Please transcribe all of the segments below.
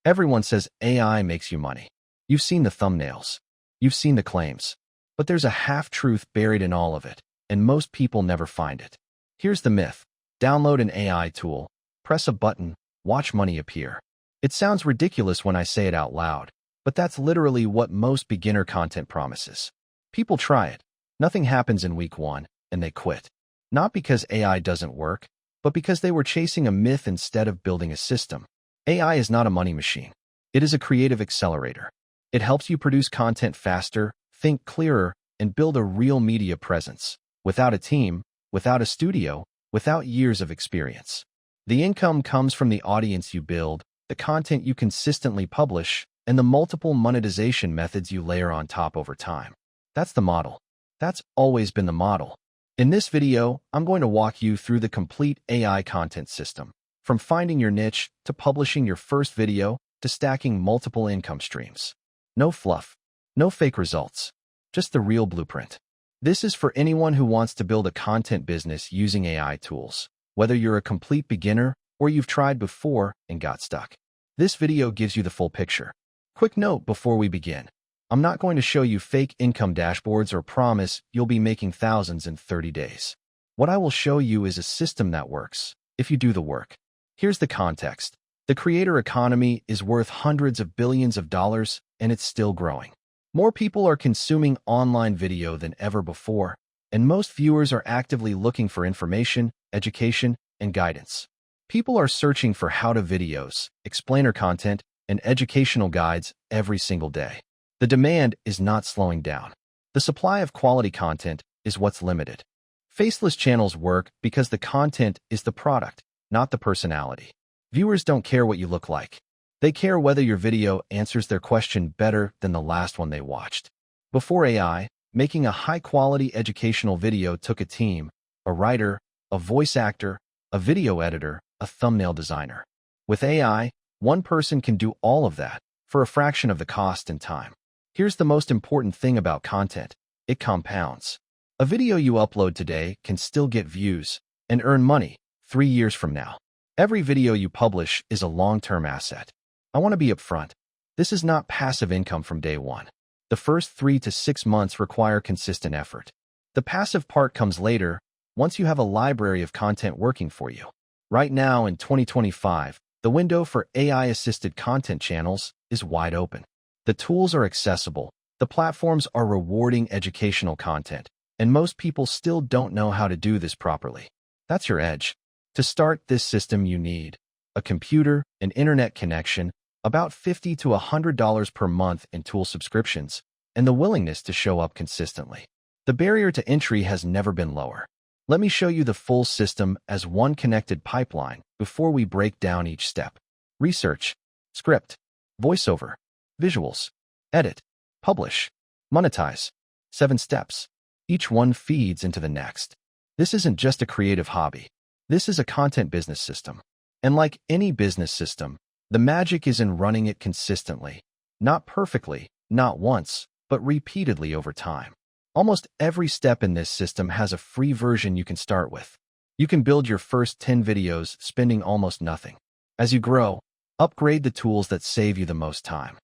Everyone says AI makes you money. You've seen the thumbnails. You've seen the claims. But there's a half-truth buried in all of it, and most people never find it. Here's the myth. Download an AI tool, press a button, watch money appear. It sounds ridiculous when I say it out loud, but that's literally what most beginner content promises. People try it. Nothing happens in week 1, and they quit. Not because AI doesn't work, but because they were chasing a myth instead of building a system. AI is not a money machine. It is a creative accelerator. It helps you produce content faster, think clearer, and build a real media presence, without a team, without a studio, without years of experience. The income comes from the audience you build, the content you consistently publish, and the multiple monetization methods you layer on top over time. That's the model. That's always been the model. In this video, I'm going to walk you through the complete AI content system, from finding your niche, to publishing your first video, to stacking multiple income streams. No fluff. No fake results. Just the real blueprint. This is for anyone who wants to build a content business using AI tools, whether you're a complete beginner or you've tried before and got stuck. This video gives you the full picture. Quick note before we begin. I'm not going to show you fake income dashboards or promise you'll be making thousands in 30 days. What I will show you is a system that works, if you do the work. Here's the context. The creator economy is worth hundreds of billions of dollars, and it's still growing. More people are consuming online video than ever before, and most viewers are actively looking for information, education, and guidance. People are searching for how-to videos, explainer content, and educational guides every single day. The demand is not slowing down. The supply of quality content is what's limited. Faceless channels work because the content is the product, not the personality. Viewers don't care what you look like. They care whether your video answers their question better than the last one they watched. Before AI, making a high-quality educational video took a team, a writer, a voice actor, a video editor, a thumbnail designer. With AI, one person can do all of that for a fraction of the cost and time. Here's the most important thing about content. It compounds. A video you upload today can still get views and earn money 3 years from now. Every video you publish is a long-term asset. I want to be upfront. This is not passive income from day one. The first 3 to 6 months require consistent effort. The passive part comes later, once you have a library of content working for you. Right now in 2025, the window for AI-assisted content channels is wide open. The tools are accessible, the platforms are rewarding educational content, and most people still don't know how to do this properly. That's your edge. To start this system, you need a computer, an internet connection, about $50 to $100 per month in tool subscriptions, and the willingness to show up consistently. The barrier to entry has never been lower. Let me show you the full system as one connected pipeline before we break down each step. Research, script, voiceover, visuals, edit, publish, monetize. 7 steps. Each one feeds into the next. This isn't just a creative hobby. This is a content business system. And like any business system, the magic is in running it consistently. Not perfectly, not once, but repeatedly over time. Almost every step in this system has a free version you can start with. You can build your first 10 videos spending almost nothing. As you grow, upgrade the tools that save you the most time.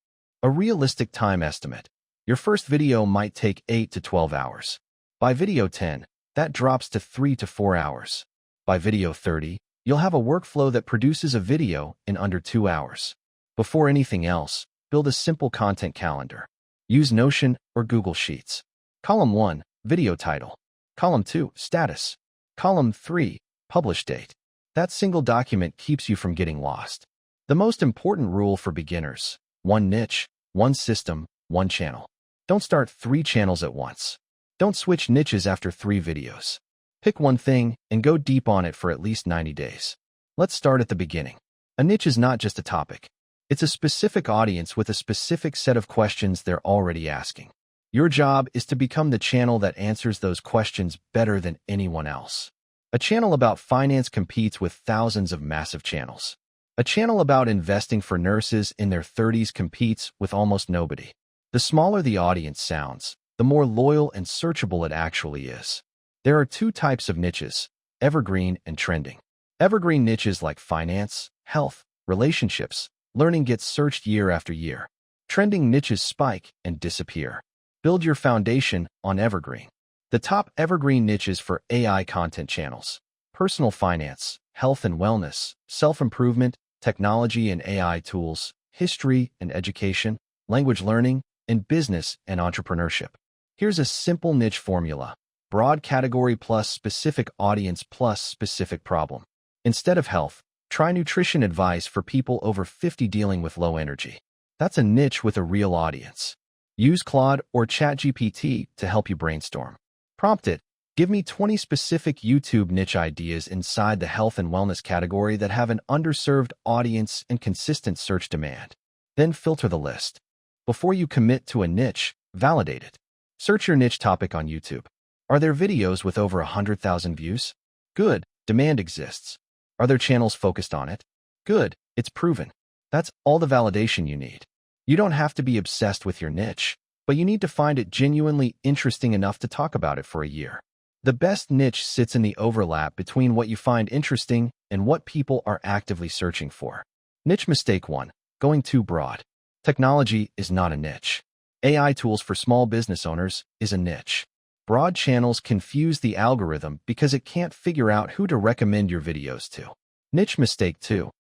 A realistic time estimate. Your first video might take 8 to 12 hours. By video 10, that drops to 3 to 4 hours. By video 30, you'll have a workflow that produces a video in under 2 hours. Before anything else, build a simple content calendar. Use Notion or Google Sheets. Column 1, video title. Column 2, status. Column 3, publish date. That single document keeps you from getting lost. The most important rule for beginners: one niche, one system, one channel. Don't start 3 channels at once. Don't switch niches after 3 videos. Pick one thing and go deep on it for at least 90 days. Let's start at the beginning. A niche is not just a topic. It's a specific audience with a specific set of questions they're already asking. Your job is to become the channel that answers those questions better than anyone else. A channel about finance competes with thousands of massive channels. A channel about investing for nurses in their 30s competes with almost nobody. The smaller the audience sounds, the more loyal and searchable it actually is. There are 2 types of niches: evergreen and trending. Evergreen niches like finance, health, relationships, Learning gets searched year after year. Trending niches spike and disappear. Build your foundation on evergreen. The top evergreen niches for AI content channels: personal finance, health and wellness, self-improvement, technology and AI tools, history and education, language learning, and business and entrepreneurship. Here's a simple niche formula: broad category plus specific audience plus specific problem. Instead of health, try nutrition advice for people over 50 dealing with low energy. That's a niche with a real audience. Use Claude or ChatGPT to help you brainstorm. Prompt it: give me 20 specific YouTube niche ideas inside the health and wellness category that have an underserved audience and consistent search demand. Then filter the list. Before you commit to a niche, validate it. Search your niche topic on YouTube. Are there videos with over 100,000 views? Good, demand exists. Are there channels focused on it? Good, it's proven. That's all the validation you need. You don't have to be obsessed with your niche, but you need to find it genuinely interesting enough to talk about it for a year. The best niche sits in the overlap between what you find interesting and what people are actively searching for. Niche mistake 1: going too broad. Technology is not a niche. AI tools for small business owners is a niche. Broad channels confuse the algorithm because it can't figure out who to recommend your videos to. Niche mistake 2: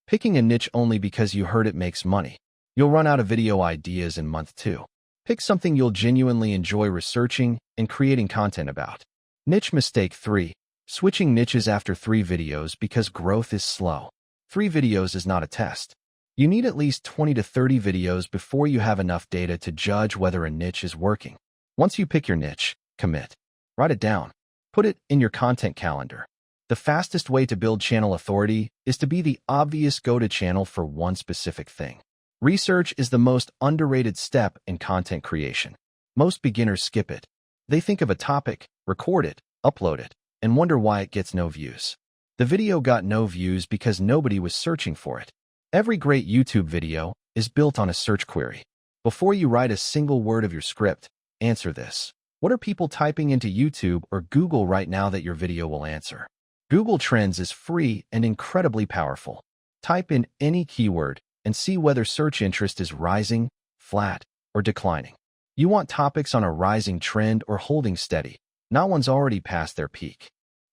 picking a niche only because you heard it makes money. You'll run out of video ideas in month 2. Pick something you'll genuinely enjoy researching and creating content about. Niche mistake 3: switching niches after 3 videos because growth is slow. 3 videos is not a test. You need at least 20 to 30 videos before you have enough data to judge whether a niche is working. Once you pick your niche, commit. Write it down. Put it in your content calendar. The fastest way to build channel authority is to be the obvious go-to channel for one specific thing. Research is the most underrated step in content creation. Most beginners skip it. They think of a topic, record it, upload it, and wonder why it gets no views. The video got no views because nobody was searching for it. Every great YouTube video is built on a search query. Before you write a single word of your script, answer this: what are people typing into YouTube or Google right now that your video will answer? Google Trends is free and incredibly powerful. Type in any keyword and see whether search interest is rising, flat, or declining. You want topics on a rising trend or holding steady, not ones already past their peak.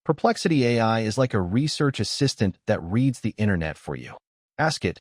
Perplexity AI is like a research assistant that reads the internet for you. Ask it,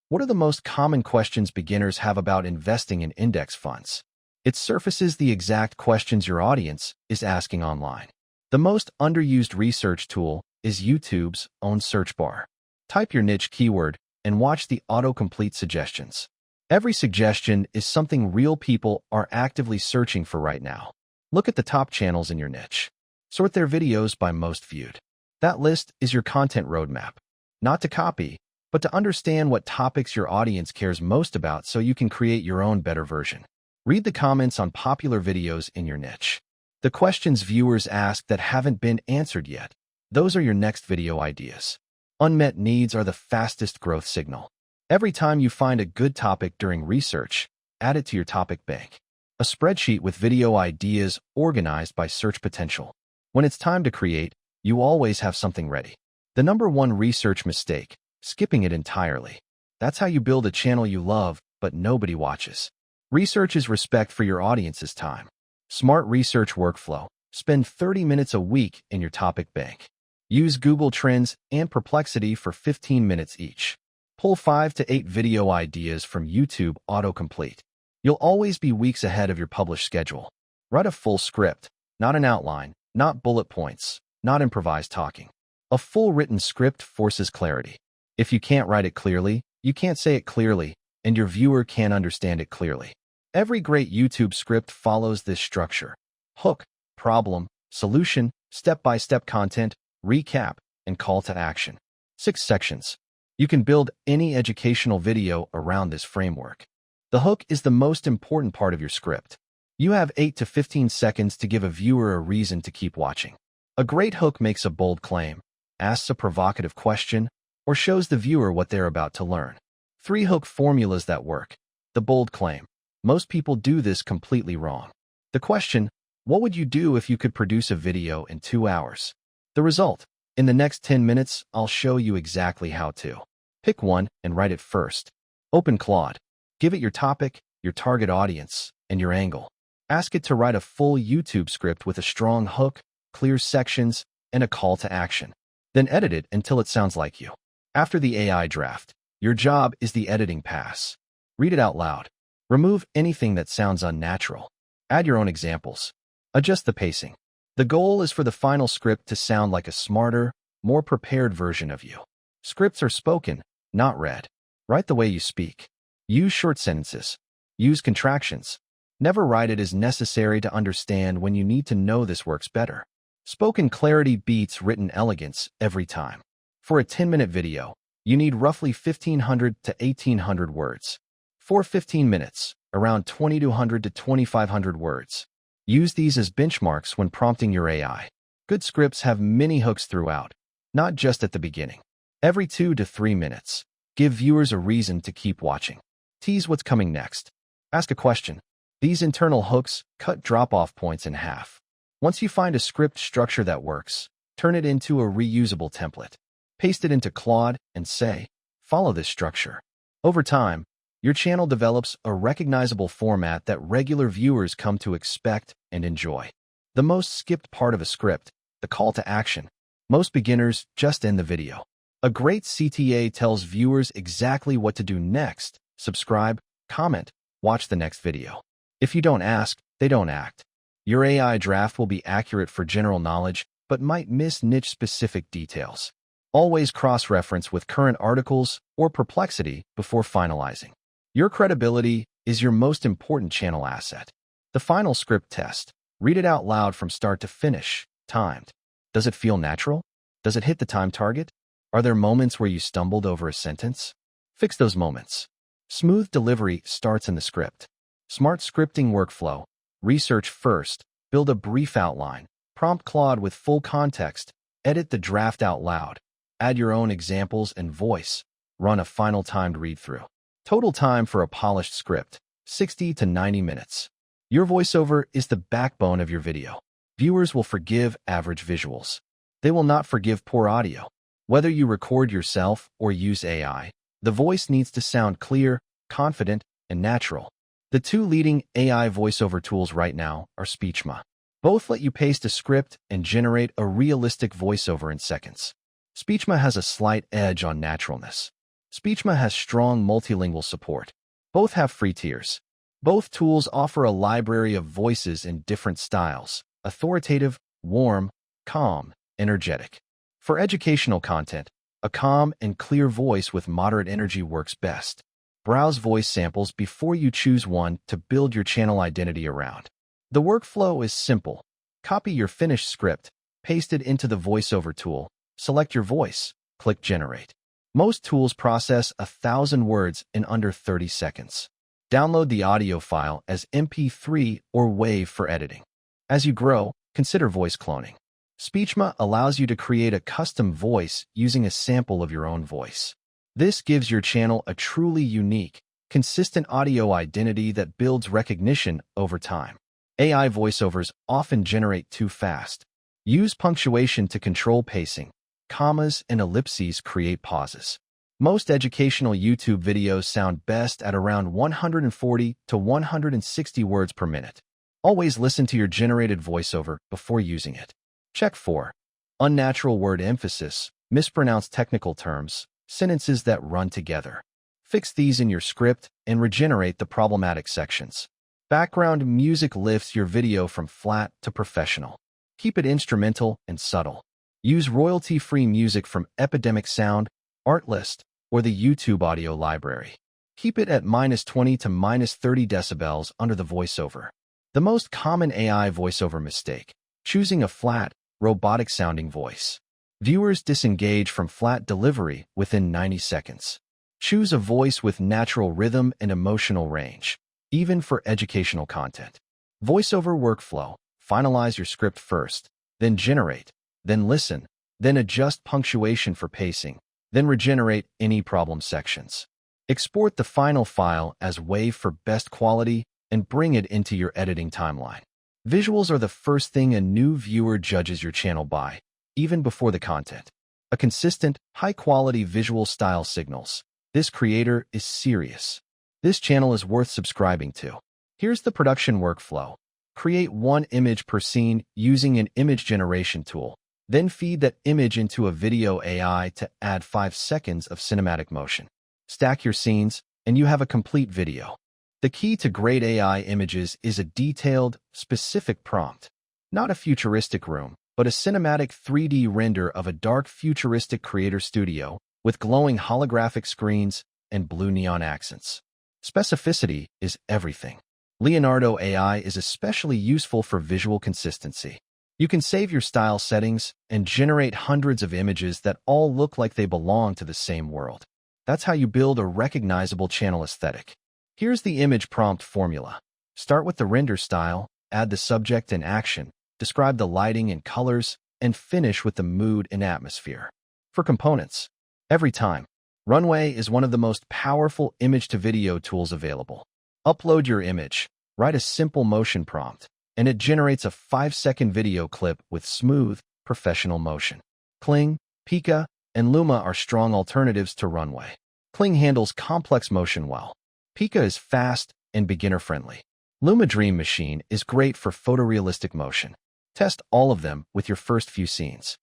what are the most common questions beginners have about investing in index funds? It surfaces the exact questions your audience is asking online. The most underused research tool is YouTube's own search bar. Type your niche keyword and watch the autocomplete suggestions. Every suggestion is something real people are actively searching for right now. Look at the top channels in your niche. Sort their videos by most viewed. That list is your content roadmap. Not to copy, but to understand what topics your audience cares most about so you can create your own better version. Read the comments on popular videos in your niche. The questions viewers ask that haven't been answered yet. Those are your next video ideas. Unmet needs are the fastest growth signal. Every time you find a good topic during research, add it to your topic bank. A spreadsheet with video ideas organized by search potential. When it's time to create, you always have something ready. The number 1 research mistake: skipping it entirely. That's how you build a channel you love, but nobody watches. Research is respect for your audience's time. Smart research workflow: spend 30 minutes a week in your topic bank. Use Google Trends and Perplexity for 15 minutes each. Pull 5 to 8 video ideas from YouTube autocomplete. You'll always be weeks ahead of your published schedule. Write a full script, not an outline, not bullet points, not improvised talking. A full written script forces clarity. If you can't write it clearly, you can't say it clearly, and your viewer can't understand it clearly. Every great YouTube script follows this structure: hook, problem, solution, step-by-step content, recap, and call to action. 6 sections. You can build any educational video around this framework. The hook is the most important part of your script. You have 8 to 15 seconds to give a viewer a reason to keep watching. A great hook makes a bold claim, asks a provocative question, or shows the viewer what they're about to learn. 3 hook formulas that work. The bold claim. Most people do this completely wrong. The question: what would you do if you could produce a video in 2 hours? The result: in the next 10 minutes, I'll show you exactly how to. Pick one and write it first. Open Claude. Give it your topic, your target audience, and your angle. Ask it to write a full YouTube script with a strong hook, clear sections, and a call to action. Then edit it until it sounds like you. After the AI draft, your job is the editing pass. Read it out loud. Remove anything that sounds unnatural. Add your own examples. Adjust the pacing. The goal is for the final script to sound like a smarter, more prepared version of you. Scripts are spoken, not read. Write the way you speak. Use short sentences. Use contractions. Never write it as necessary to understand when you need to know this works better. Spoken clarity beats written elegance every time. For a 10-minute video, you need roughly 1,500 to 1,800 words. For 15 minutes, around 2,200 to 2,500 words. Use these as benchmarks when prompting your AI. Good scripts have many hooks throughout, not just at the beginning. Every 2 to 3 minutes, give viewers a reason to keep watching. Tease what's coming next. Ask a question. These internal hooks cut drop-off points in half. Once you find a script structure that works, turn it into a reusable template. Paste it into Claude and say, follow this structure. Over time, your channel develops a recognizable format that regular viewers come to expect and enjoy. The most skipped part of a script, the call to action. Most beginners just end the video. A great CTA tells viewers exactly what to do next. Subscribe, comment, watch the next video. If you don't ask, they don't act. Your AI draft will be accurate for general knowledge, but might miss niche-specific details. Always cross-reference with current articles or Perplexity before finalizing. Your credibility is your most important channel asset. The final script test. Read it out loud from start to finish, timed. Does it feel natural? Does it hit the time target? Are there moments where you stumbled over a sentence? Fix those moments. Smooth delivery starts in the script. Smart scripting workflow. Research first. Build a brief outline. Prompt Claude with full context. Edit the draft out loud. Add your own examples and voice. Run a final timed read-through. Total time for a polished script, 60 to 90 minutes. Your voiceover is the backbone of your video. Viewers will forgive average visuals. They will not forgive poor audio. Whether you record yourself or use AI, the voice needs to sound clear, confident, and natural. The two leading AI voiceover tools right now are Speechma. Both let you paste a script and generate a realistic voiceover in seconds. Speechma has a slight edge on naturalness. Speechma has strong multilingual support. Both have free tiers. Both tools offer a library of voices in different styles: authoritative, warm, calm, energetic. For educational content, a calm and clear voice with moderate energy works best. Browse voice samples before you choose one to build your channel identity around. The workflow is simple. Copy your finished script, paste it into the voiceover tool, select your voice, click Generate. Most tools process 1,000 words in under 30 seconds. Download the audio file as MP3 or WAV for editing. As you grow, consider voice cloning. Speechma allows you to create a custom voice using a sample of your own voice. This gives your channel a truly unique, consistent audio identity that builds recognition over time. AI voiceovers often generate too fast. Use punctuation to control pacing. Commas and ellipses create pauses. Most educational YouTube videos sound best at around 140 to 160 words per minute. Always listen to your generated voiceover before using it. Check for unnatural word emphasis, mispronounced technical terms, sentences that run together. Fix these in your script and regenerate the problematic sections. Background music lifts your video from flat to professional. Keep it instrumental and subtle. Use royalty-free music from Epidemic Sound, Artlist, or the YouTube audio library. Keep it at -20 to -30 decibels under the voiceover. The most common AI voiceover mistake: choosing a flat, robotic-sounding voice. Viewers disengage from flat delivery within 90 seconds. Choose a voice with natural rhythm and emotional range, even for educational content. Voiceover workflow: finalize your script first, then generate, then listen, then adjust punctuation for pacing, then regenerate any problem sections. Export the final file as WAV for best quality and bring it into your editing timeline. Visuals are the first thing a new viewer judges your channel by, even before the content. A consistent, high-quality visual style signals This creator is serious. This channel is worth subscribing to. Here's the production workflow. Create one image per scene using an image generation tool. Then feed that image into a video AI to add 5 seconds of cinematic motion. Stack your scenes, and you have a complete video. The key to great AI images is a detailed, specific prompt. Not a futuristic room, but a cinematic 3D render of a dark futuristic creator studio with glowing holographic screens and blue neon accents. Specificity is everything. Leonardo AI is especially useful for visual consistency. You can save your style settings and generate hundreds of images that all look like they belong to the same world. That's how you build a recognizable channel aesthetic. Here's the image prompt formula. Start with the render style, add the subject and action, describe the lighting and colors, and finish with the mood and atmosphere. For components, every time, Runway is one of the most powerful image-to-video tools available. Upload your image, write a simple motion prompt, and it generates a 5-second video clip with smooth, professional motion. Kling, Pika, and Luma are strong alternatives to Runway. Kling handles complex motion well. Pika is fast and beginner-friendly. Luma Dream Machine is great for photorealistic motion. Test all of them with your first few scenes.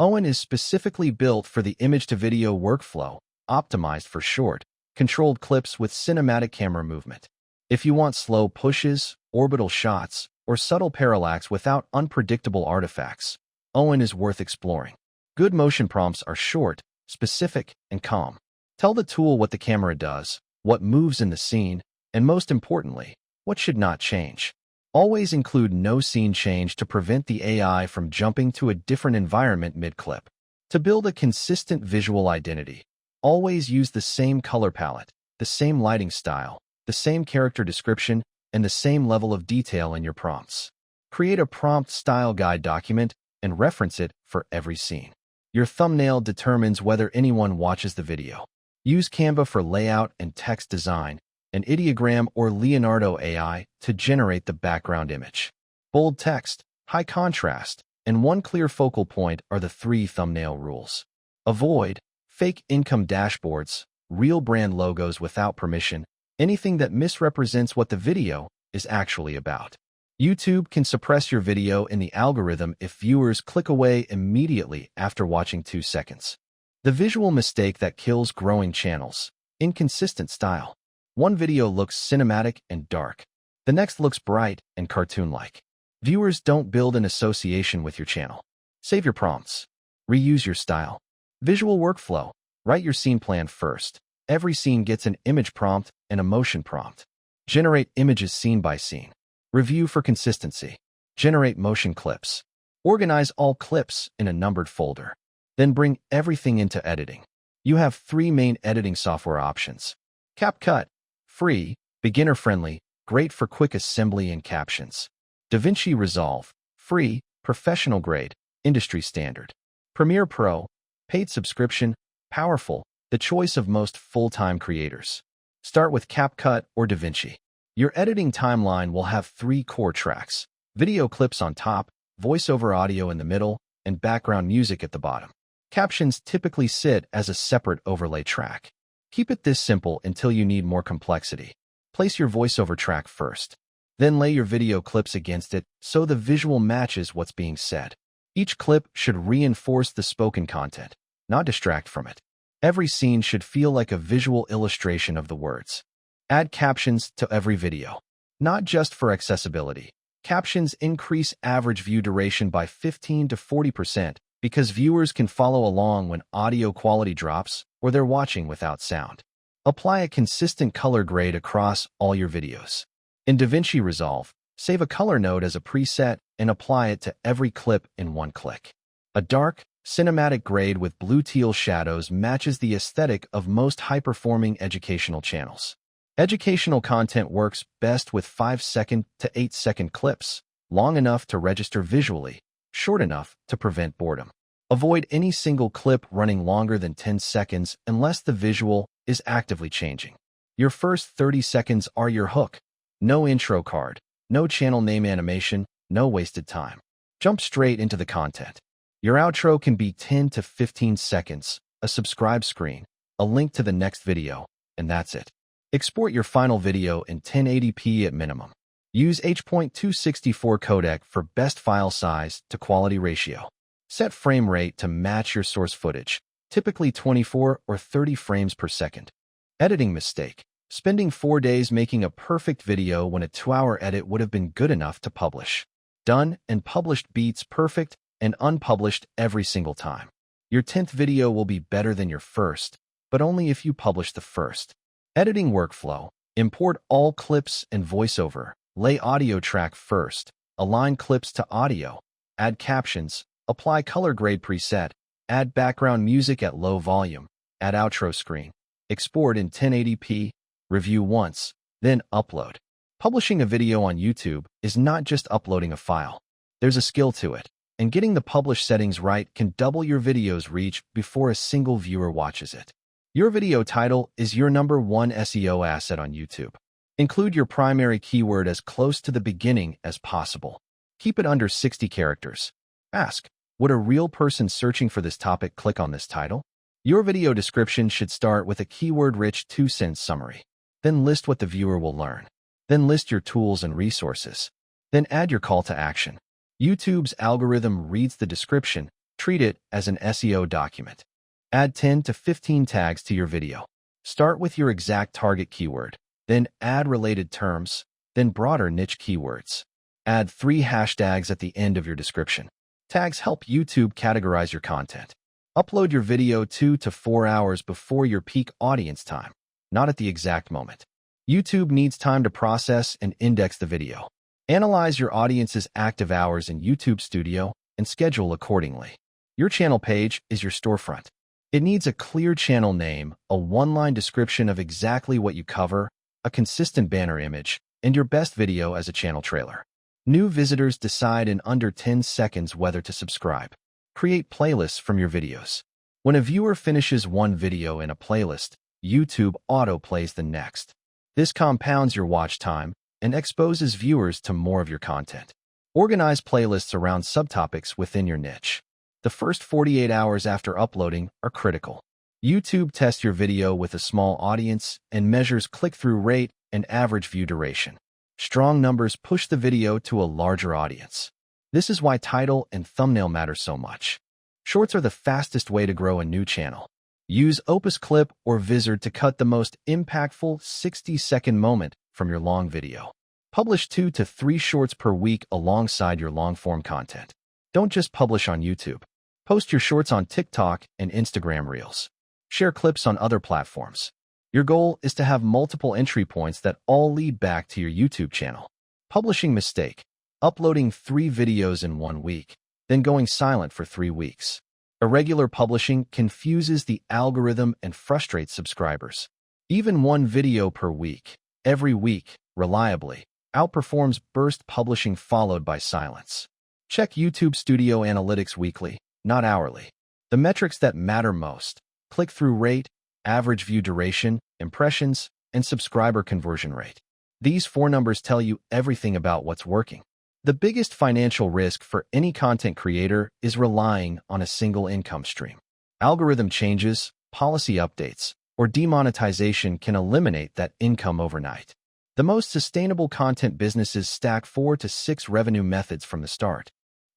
Owen is specifically built for the image-to-video workflow, optimized for short, controlled clips with cinematic camera movement. If you want slow pushes, orbital shots, or subtle parallax without unpredictable artifacts, Owen is worth exploring. Good motion prompts are short, specific, and calm. Tell the tool what the camera does, what moves in the scene, and most importantly, what should not change. Always include no scene change to prevent the AI from jumping to a different environment mid-clip. To build a consistent visual identity, always use the same color palette, the same lighting style, the same character description, and the same level of detail in your prompts. Create a prompt style guide document and reference it for every scene. Your thumbnail determines whether anyone watches the video. Use Canva for layout and text design, and Ideogram or Leonardo AI to generate the background image. Bold text, high contrast, and one clear focal point are the 3 thumbnail rules. Avoid fake income dashboards, real brand logos without permission, anything that misrepresents what the video is actually about. YouTube can suppress your video in the algorithm if viewers click away immediately after watching 2 seconds. The visual mistake that kills growing channels: inconsistent style. One video looks cinematic and dark. The next looks bright and cartoon-like. Viewers don't build an association with your channel. Save your prompts. Reuse your style. Visual workflow. Write your scene plan first. Every scene gets an image prompt and a motion prompt. Generate images scene by scene. Review for consistency. Generate motion clips. Organize all clips in a numbered folder. Then bring everything into editing. You have 3 main editing software options. CapCut, free, beginner-friendly, great for quick assembly and captions. DaVinci Resolve, free, professional-grade, industry standard. Premiere Pro, paid subscription, powerful, the choice of most full-time creators. Start with CapCut or DaVinci. Your editing timeline will have 3 core tracks: video clips on top, voiceover audio in the middle, and background music at the bottom. Captions typically sit as a separate overlay track. Keep it this simple until you need more complexity. Place your voiceover track first. Then lay your video clips against it so the visual matches what's being said. Each clip should reinforce the spoken content, not distract from it. Every scene should feel like a visual illustration of the words. Add captions to every video. Not just for accessibility. Captions increase average view duration by 15 to 40% because viewers can follow along when audio quality drops or they're watching without sound. Apply a consistent color grade across all your videos. In DaVinci Resolve, save a color node as a preset and apply it to every clip in one click. A dark, cinematic grade with blue-teal shadows matches the aesthetic of most high-performing educational channels. Educational content works best with 5-second to 8-second clips, long enough to register visually, short enough to prevent boredom. Avoid any single clip running longer than 10 seconds unless the visual is actively changing. Your first 30 seconds are your hook. No intro card, no channel name animation, no wasted time. Jump straight into the content. Your outro can be 10 to 15 seconds, a subscribe screen, a link to the next video, and that's it. Export your final video in 1080p at minimum. Use H.264 codec for best file size to quality ratio. Set frame rate to match your source footage, typically 24 or 30 frames per second. Editing mistake. Spending 4 days making a perfect video when a 2-hour edit would have been good enough to publish. Done and published beats perfect and unpublished every single time. Your 10th video will be better than your first, but only if you publish the first. Editing workflow. Import all clips and voiceover. Lay audio track first. Align clips to audio. Add captions. Apply color grade preset. Add background music at low volume. Add outro screen. Export in 1080p. Review once, then upload. Publishing a video on YouTube is not just uploading a file. There's a skill to it, and getting the publish settings right can double your video's reach before a single viewer watches it. Your video title is your #1 SEO asset on YouTube. Include your primary keyword as close to the beginning as possible. Keep it under 60 characters. Ask, would a real person searching for this topic click on this title? Your video description should start with a keyword-rich 2-sentence summary. Then list what the viewer will learn. Then list your tools and resources. Then add your call to action. YouTube's algorithm reads the description. Treat it as an SEO document. Add 10 to 15 tags to your video. Start with your exact target keyword. Then add related terms. Then broader niche keywords. Add 3 hashtags at the end of your description. Tags help YouTube categorize your content. Upload your video 2 to 4 hours before your peak audience time. Not at the exact moment. YouTube needs time to process and index the video. Analyze your audience's active hours in YouTube Studio and schedule accordingly. Your channel page is your storefront. It needs a clear channel name, a 1-line description of exactly what you cover, a consistent banner image, and your best video as a channel trailer. New visitors decide in under 10 seconds whether to subscribe. Create playlists from your videos. When a viewer finishes one video in a playlist, YouTube auto-plays the next. This compounds your watch time and exposes viewers to more of your content. Organize playlists around subtopics within your niche. The first 48 hours after uploading are critical. YouTube tests your video with a small audience and measures click-through rate and average view duration. Strong numbers push the video to a larger audience. This is why title and thumbnail matter so much. Shorts are the fastest way to grow a new channel. Use Opus Clip or Vizard to cut the most impactful 60-second moment from your long video. Publish 2 to 3 shorts per week alongside your long-form content. Don't just publish on YouTube. Post your shorts on TikTok and Instagram Reels. Share clips on other platforms. Your goal is to have multiple entry points that all lead back to your YouTube channel. Publishing mistake. Uploading 3 videos in 1 week, then going silent for 3 weeks. Irregular publishing confuses the algorithm and frustrates subscribers. Even 1 video per week, every week, reliably, outperforms burst publishing followed by silence. Check YouTube Studio Analytics weekly, not hourly. The metrics that matter most: click-through rate, average view duration, impressions, and subscriber conversion rate. These 4 numbers tell you everything about what's working. The biggest financial risk for any content creator is relying on a single income stream. Algorithm changes, policy updates, or demonetization can eliminate that income overnight. The most sustainable content businesses stack 4 to 6 revenue methods from the start.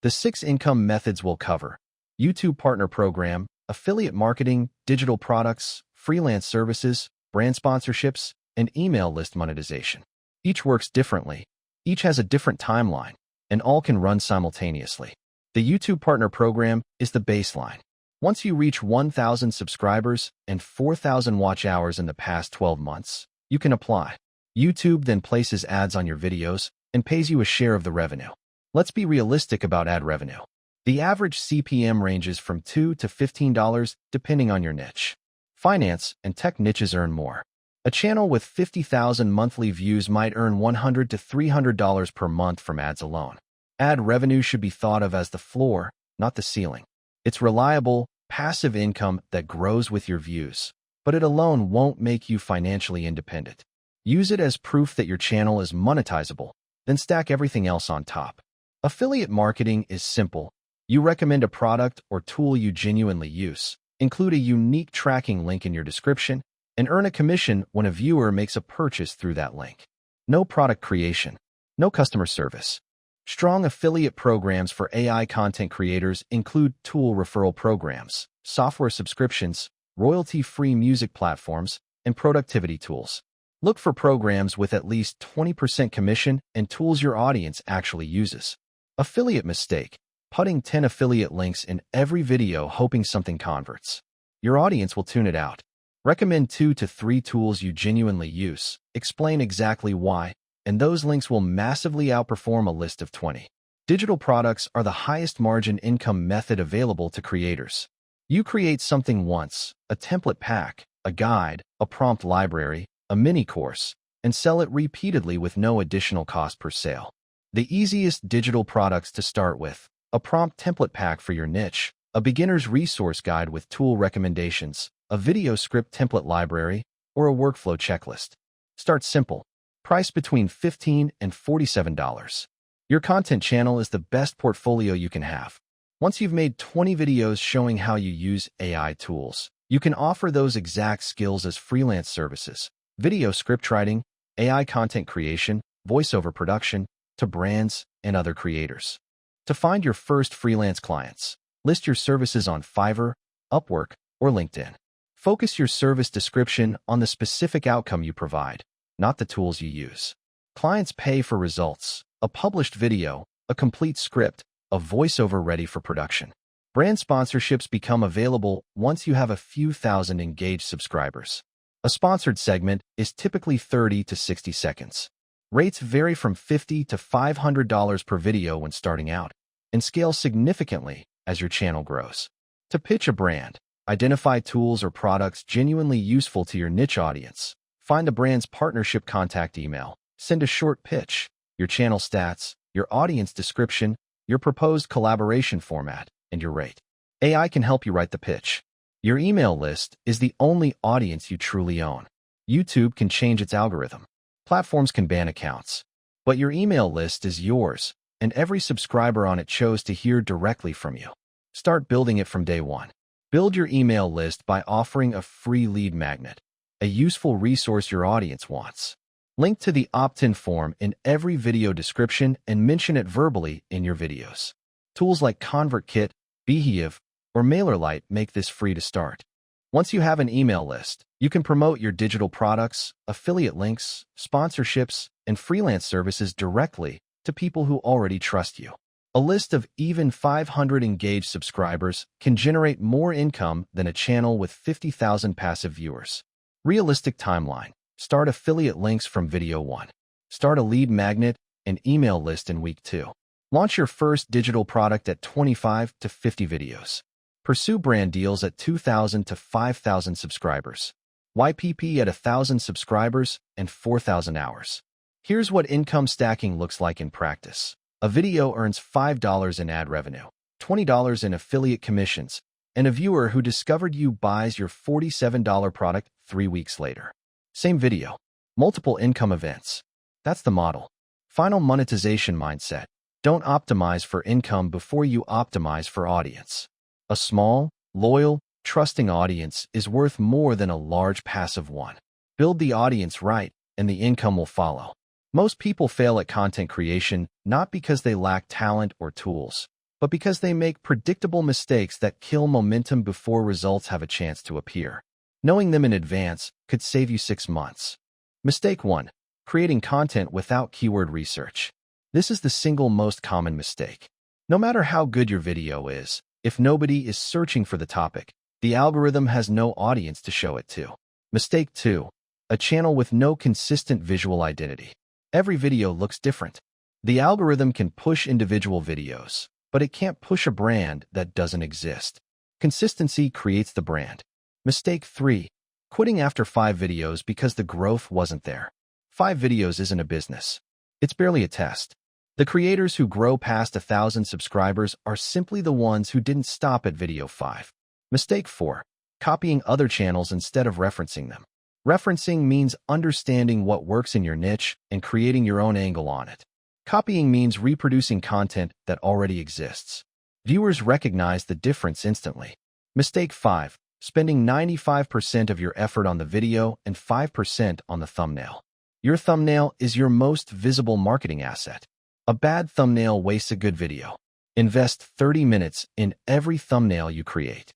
The 6 income methods we'll cover: YouTube Partner Program, affiliate marketing, digital products, freelance services, brand sponsorships, and email list monetization. Each works differently. Each has a different timeline, and all can run simultaneously. The YouTube Partner Program is the baseline. Once you reach 1,000 subscribers and 4,000 watch hours in the past 12 months, you can apply. YouTube then places ads on your videos and pays you a share of the revenue. Let's be realistic about ad revenue. The average CPM ranges from $2 to $15 depending on your niche. Finance and tech niches earn more. A channel with 50,000 monthly views might earn $100 to $300 per month from ads alone. Ad revenue should be thought of as the floor, not the ceiling. It's reliable, passive income that grows with your views, but it alone won't make you financially independent. Use it as proof that your channel is monetizable, then stack everything else on top. Affiliate marketing is simple. You recommend a product or tool you genuinely use, Include a unique tracking link in your description and earn a commission when a viewer makes a purchase through that link. No product creation. No customer service. Strong affiliate programs for AI content creators include tool referral programs, software subscriptions, royalty-free music platforms, and productivity tools. Look for programs with at least 20% commission and tools your audience actually uses. Affiliate mistake. Putting 10 affiliate links in every video hoping something converts. Your audience will tune it out. Recommend 2 to 3 tools you genuinely use. Explain exactly why, and those links will massively outperform a list of 20. Digital products are the highest margin income method available to creators. You create something once, a template pack, a guide, a prompt library, a mini course, and sell it repeatedly with no additional cost per sale. The easiest digital products to start with: a prompt template pack for your niche, a beginner's resource guide with tool recommendations, a video script template library, or a workflow checklist. Start simple. Price between $15 and $47. Your content channel is the best portfolio you can have. Once you've made 20 videos showing how you use AI tools, you can offer those exact skills as freelance services: video script writing, AI content creation, voiceover production, to brands and other creators. To find your first freelance clients, list your services on Fiverr, Upwork, or LinkedIn. Focus your service description on the specific outcome you provide, not the tools you use. Clients pay for results: a published video, a complete script, a voiceover ready for production. Brand sponsorships become available once you have a few thousand engaged subscribers. A sponsored segment is typically 30 to 60 seconds. Rates vary from $50 to $500 per video when starting out, and scale significantly as your channel grows. To pitch a brand, identify tools or products genuinely useful to your niche audience. Find the brand's partnership contact email. Send a short pitch, your channel stats, your audience description, your proposed collaboration format, and your rate. AI can help you write the pitch. Your email list is the only audience you truly own. YouTube can change its algorithm. Platforms can ban accounts. But your email list is yours, and every subscriber on it chose to hear directly from you. Start building it from day one. Build your email list by offering a free lead magnet, a useful resource your audience wants. Link to the opt-in form in every video description and mention it verbally in your videos. Tools like ConvertKit, Behave, or MailerLite make this free to start. Once you have an email list, you can promote your digital products, affiliate links, sponsorships, and freelance services directly to people who already trust you. A list of even 500 engaged subscribers can generate more income than a channel with 50,000 passive viewers. Realistic timeline. Start affiliate links from video 1. Start a lead magnet and email list in week 2. Launch your first digital product at 25 to 50 videos. Pursue brand deals at 2,000 to 5,000 subscribers. YPP at 1,000 subscribers and 4,000 hours. Here's what income stacking looks like in practice. A video earns $5 in ad revenue, $20 in affiliate commissions, and a viewer who discovered you buys your $47 product 3 weeks later. Same video, multiple income events. That's the model. Final monetization mindset. Don't optimize for income before you optimize for audience. A small, loyal, trusting audience is worth more than a large passive one. Build the audience right, and the income will follow. Most people fail at content creation not because they lack talent or tools, but because they make predictable mistakes that kill momentum before results have a chance to appear. Knowing them in advance could save you 6 months. Mistake 1. Creating content without keyword research. This is the single most common mistake. No matter how good your video is, if nobody is searching for the topic, the algorithm has no audience to show it to. Mistake 2. A channel with no consistent visual identity. Every video looks different. The algorithm can push individual videos, but it can't push a brand that doesn't exist. Consistency creates the brand. Mistake 3. Quitting after 5 videos because the growth wasn't there. 5 videos isn't a business. It's barely a test. The creators who grow past 1,000 subscribers are simply the ones who didn't stop at video 5. Mistake 4. Copying other channels instead of referencing them. Referencing means understanding what works in your niche and creating your own angle on it. Copying means reproducing content that already exists. Viewers recognize the difference instantly. Mistake 5. spending 95% of your effort on the video and 5% on the thumbnail. Your thumbnail is your most visible marketing asset. A bad thumbnail wastes a good video. Invest 30 minutes in every thumbnail you create.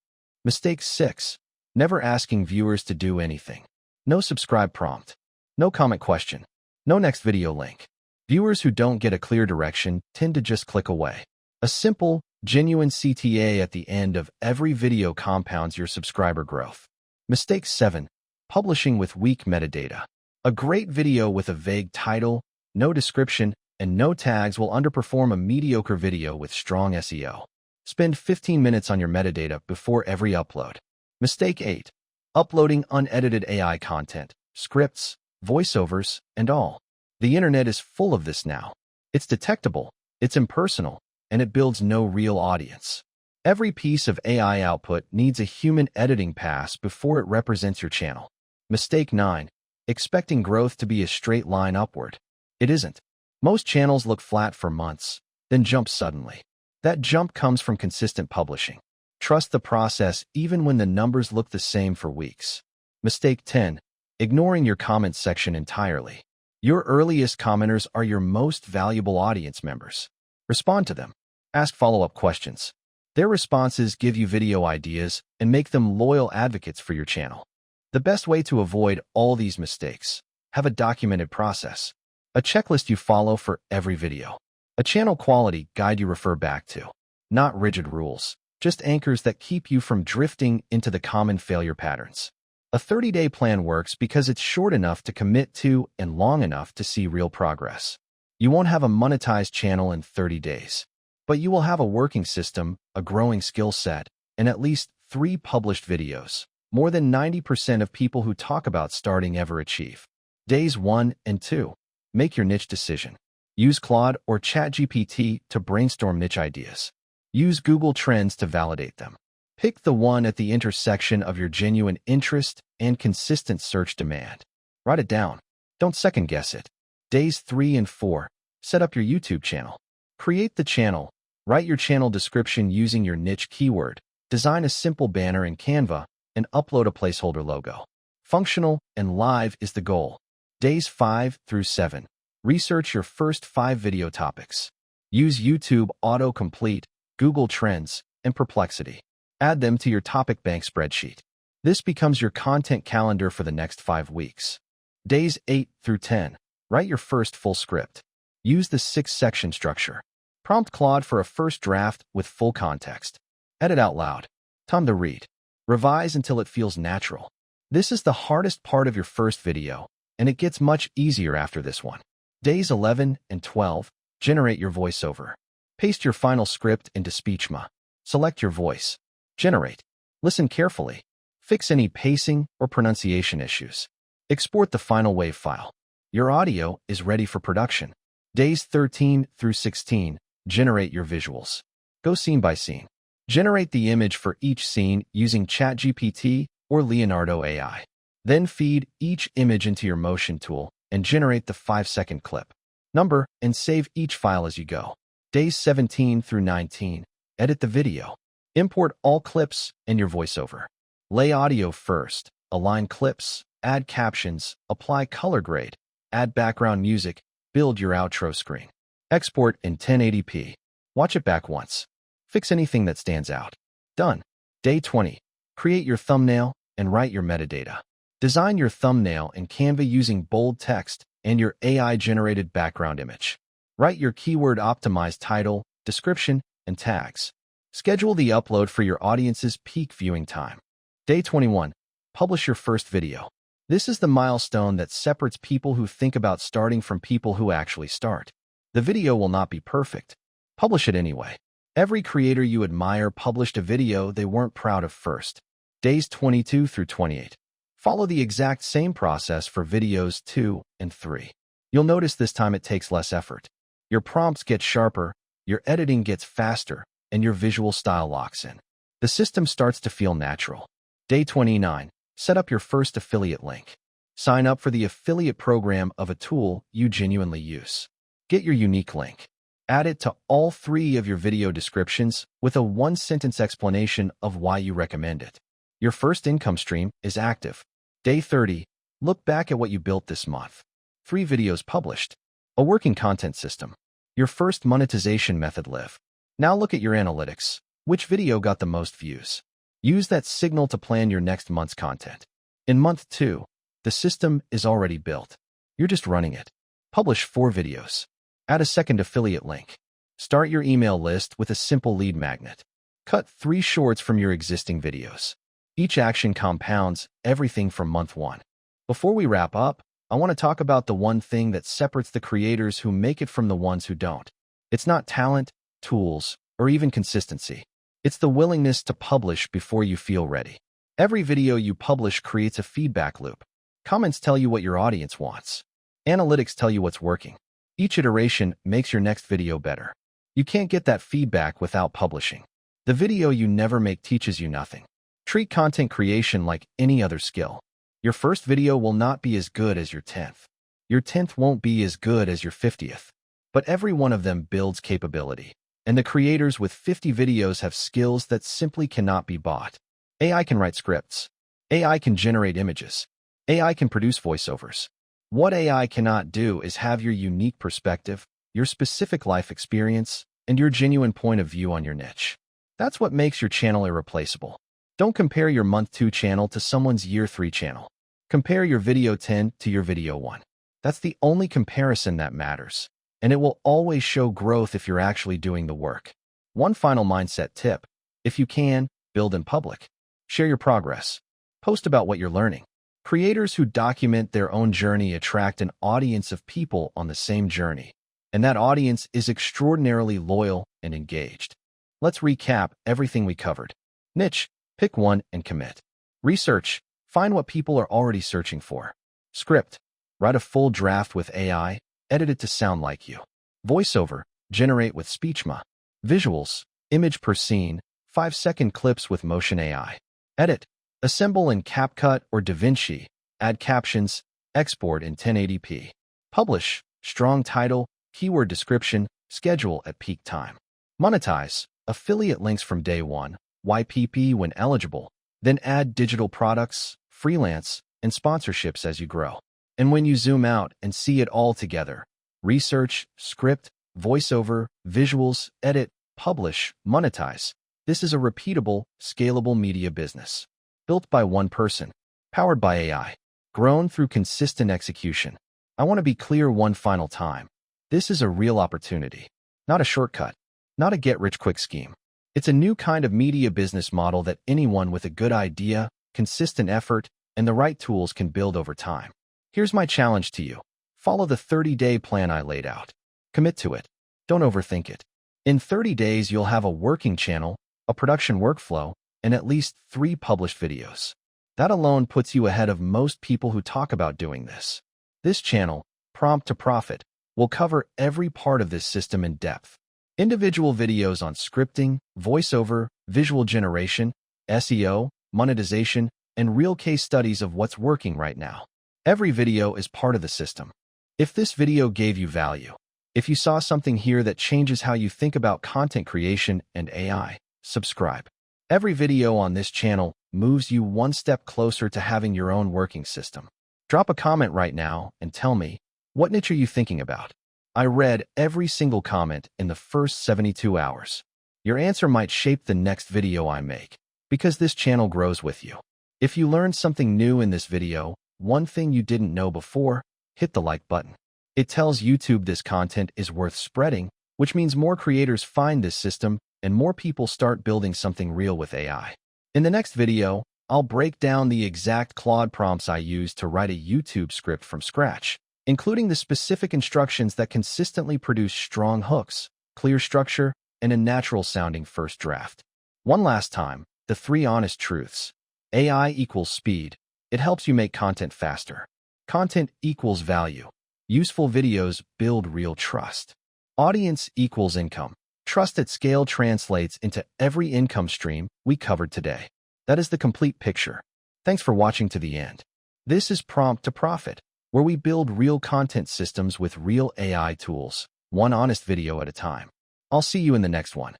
Mistake 6. Never asking viewers to do anything. No subscribe prompt. No comment question. No next video link. Viewers who don't get a clear direction tend to just click away. A simple, genuine CTA at the end of every video compounds your subscriber growth. Mistake 7. Publishing with weak metadata. A great video with a vague title, no description, and no tags will underperform a mediocre video with strong SEO. Spend 15 minutes on your metadata before every upload. Mistake 8. Uploading unedited AI content, scripts, voiceovers, and all. The internet is full of this now. It's detectable, it's impersonal, and it builds no real audience. Every piece of AI output needs a human editing pass before it represents your channel. Mistake 9. Expecting growth to be a straight line upward. It isn't. Most channels look flat for months, then jump suddenly. That jump comes from consistent publishing. Trust the process even when the numbers look the same for weeks. Mistake 10. Ignoring your comments section entirely. Your earliest commenters are your most valuable audience members. Respond to them. Ask follow-up questions. Their responses give you video ideas and make them loyal advocates for your channel. The best way to avoid all these mistakes: have a documented process. A checklist you follow for every video. A channel quality guide you refer back to. Not rigid rules, just anchors that keep you from drifting into the common failure patterns. A 30-day plan works because it's short enough to commit to and long enough to see real progress. You won't have a monetized channel in 30 days, but you will have a working system, a growing skill set, and at least 3 published videos. More than 90% of people who talk about starting ever achieve. Days 1 and 2. Make your niche decision. Use Claude or ChatGPT to brainstorm niche ideas. Use Google Trends to validate them. Pick the one at the intersection of your genuine interest and consistent search demand. Write it down. Don't second-guess it. Days 3 and 4. Set up your YouTube channel. Create the channel. Write your channel description using your niche keyword. Design a simple banner in Canva and upload a placeholder logo. Functional and live is the goal. Days 5 through 7. Research your first 5 video topics. Use YouTube autocomplete, Google Trends, and Perplexity. Add them to your topic bank spreadsheet. This becomes your content calendar for the next 5 weeks. Days 8 through 10. Write your first full script. Use the 6-section structure. Prompt Claude for a first draft with full context. Edit out loud. Time to read. Revise until it feels natural. This is the hardest part of your first video, and it gets much easier after this one. Days 11 and 12. Generate your voiceover. Paste your final script into SpeechMa. Select your voice. Generate. Listen carefully. Fix any pacing or pronunciation issues. Export the final WAV file. Your audio is ready for production. Days 13 through 16. Generate your visuals. Go scene by scene. Generate the image for each scene using ChatGPT or Leonardo AI. Then feed each image into your motion tool and generate the 5-second clip. Number and save each file as you go. Days 17 through 19. Edit the video. Import all clips and your voiceover. Lay audio first. Align clips. Add captions. Apply color grade. Add background music. Build your outro screen. Export in 1080p. Watch it back once. Fix anything that stands out. Done. Day 20. Create your thumbnail and write your metadata. Design your thumbnail in Canva using bold text and your AI-generated background image. Write your keyword-optimized title, description, and tags. Schedule the upload for your audience's peak viewing time. Day 21. Publish your first video. This is the milestone that separates people who think about starting from people who actually start. The video will not be perfect. Publish it anyway. Every creator you admire published a video they weren't proud of first. Days 22 through 28. Follow the exact same process for videos 2 and 3. You'll notice this time it takes less effort. Your prompts get sharper, your editing gets faster, and your visual style locks in. The system starts to feel natural. Day 29. Set up your first affiliate link. Sign up for the affiliate program of a tool you genuinely use. Get your unique link. Add it to all 3 of your video descriptions with a 1-sentence explanation of why you recommend it. Your first income stream is active. Day 30. Look back at what you built this month. 3 videos published. A working content system. Your first monetization method live. Now look at your analytics. Which video got the most views? Use that signal to plan your next month's content. In month 2, the system is already built. You're just running it. Publish 4 videos. Add a second affiliate link. Start your email list with a simple lead magnet. Cut 3 shorts from your existing videos. Each action compounds everything from month 1. Before we wrap up, I want to talk about the one thing that separates the creators who make it from the ones who don't. It's not talent, tools, or even consistency. It's the willingness to publish before you feel ready. Every video you publish creates a feedback loop. Comments tell you what your audience wants. Analytics tell you what's working. Each iteration makes your next video better. You can't get that feedback without publishing. The video you never make teaches you nothing. Treat content creation like any other skill. Your first video will not be as good as your 10th. Your 10th won't be as good as your 50th. But every one of them builds capability. And the creators with 50 videos have skills that simply cannot be bought. AI can write scripts. AI can generate images. AI can produce voiceovers. What AI cannot do is have your unique perspective, your specific life experience, and your genuine point of view on your niche. That's what makes your channel irreplaceable. Don't compare your month 2 channel to someone's year 3 channel. Compare your video 10 to your video 1. That's the only comparison that matters. And it will always show growth if you're actually doing the work. One final mindset tip. If you can, build in public. Share your progress. Post about what you're learning. Creators who document their own journey attract an audience of people on the same journey. And that audience is extraordinarily loyal and engaged. Let's recap everything we covered. Niche. Pick one and commit. Research. Find what people are already searching for. Script. Write a full draft with AI. Edit it to sound like you. Voiceover. Generate with SpeechMa. Visuals. Image per scene. 5-second clips with Motion AI. Edit. Assemble in CapCut or DaVinci. Add captions. Export in 1080p. Publish. Strong title. Keyword description. Schedule at peak time. Monetize. Affiliate links from day 1. YPP when eligible. Then add digital products, freelance, and sponsorships as you grow. And when you zoom out and see it all together, research, script, voiceover, visuals, edit, publish, monetize. This is a repeatable, scalable media business. Built by one person, powered by AI, grown through consistent execution. I want to be clear one final time. This is a real opportunity, not a shortcut, not a get-rich-quick scheme. It's a new kind of media business model that anyone with a good idea, consistent effort, and the right tools can build over time. Here's my challenge to you. Follow the 30-day plan I laid out. Commit to it. Don't overthink it. In 30 days, you'll have a working channel, a production workflow, and at least 3 published videos. That alone puts you ahead of most people who talk about doing this. This channel, Prompt to Profit, will cover every part of this system in depth. Individual videos on scripting, voiceover, visual generation, SEO, monetization, and real case studies of what's working right now. Every video is part of the system. If this video gave you value, if you saw something here that changes how you think about content creation and AI, subscribe. Every video on this channel moves you one step closer to having your own working system. Drop a comment right now and tell me, what niche are you thinking about? I read every single comment in the first 72 hours. Your answer might shape the next video I make, because this channel grows with you. If you learned something new in this video, one thing you didn't know before, hit the like button. It tells YouTube this content is worth spreading, which means more creators find this system and more people start building something real with AI. In the next video, I'll break down the exact Claude prompts I used to write a YouTube script from scratch, including the specific instructions that consistently produce strong hooks, clear structure, and a natural-sounding first draft. One last time, the 3 honest truths. AI equals speed. It helps you make content faster. Content equals value. Useful videos build real trust. Audience equals income. Trust at scale translates into every income stream we covered today. That is the complete picture. Thanks for watching to the end. This is Prompt to Profit, where we build real content systems with real AI tools, one honest video at a time. I'll see you in the next one.